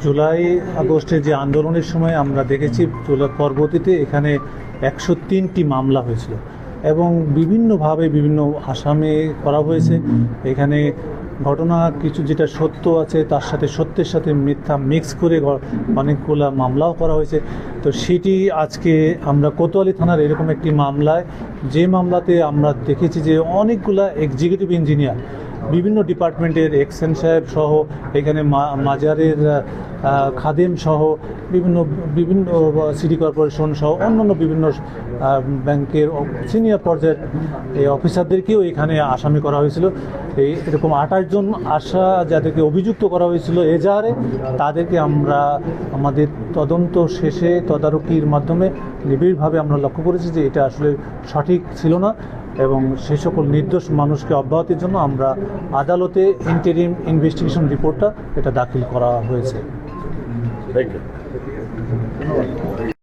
জুলাই আগস্টে যে আন্দোলনের সময় আমরা দেখেছি পরবর্তীতে এখানে 103টি মামলা হয়েছিল এবং বিভিন্নভাবে বিভিন্ন আসামি করা হয়েছে। এখানে ঘটনা কিছু যেটা সত্য আছে তার সাথে সত্যের সাথে মিথ্যা মিক্স করে অনেকগুলো মামলাও করা হয়েছে। তো সেটি আজকে আমরা কোতোয়ালি থানার এরকম একটি মামলায়, যে মামলাতে আমরা দেখেছি যে অনেকগুলা এক্সিকিউটিভ ইঞ্জিনিয়ার বিভিন্ন ডিপার্টমেন্টের এক্সএন সাহেব সহ, এখানে মাজারের খাদেম সহ বিভিন্ন বিভিন্ন সিটি কর্পোরেশন সহ অন্যান্য বিভিন্ন ব্যাংকের সিনিয়র পর্যায়ের এই অফিসারদেরকেও এখানে আসামি করা হয়েছিল। এরকম 28 জন যাদেরকে অভিযুক্ত করা হয়েছিল এজাহারে, তাদেরকে আমরা আমাদের তদন্ত শেষে তদারকির মাধ্যমে নিবিড়ভাবে আমরা লক্ষ্য করেছি যে এটা আসলে সঠিক ছিল না এবং সেই সকল নির্দোষ মানুষকে অব্যাহতির জন্য আমরা আদালতে ইন্টারিম ইনভেস্টিগেশন রিপোর্টটা এটা দাখিল করা হয়েছে। Thank you.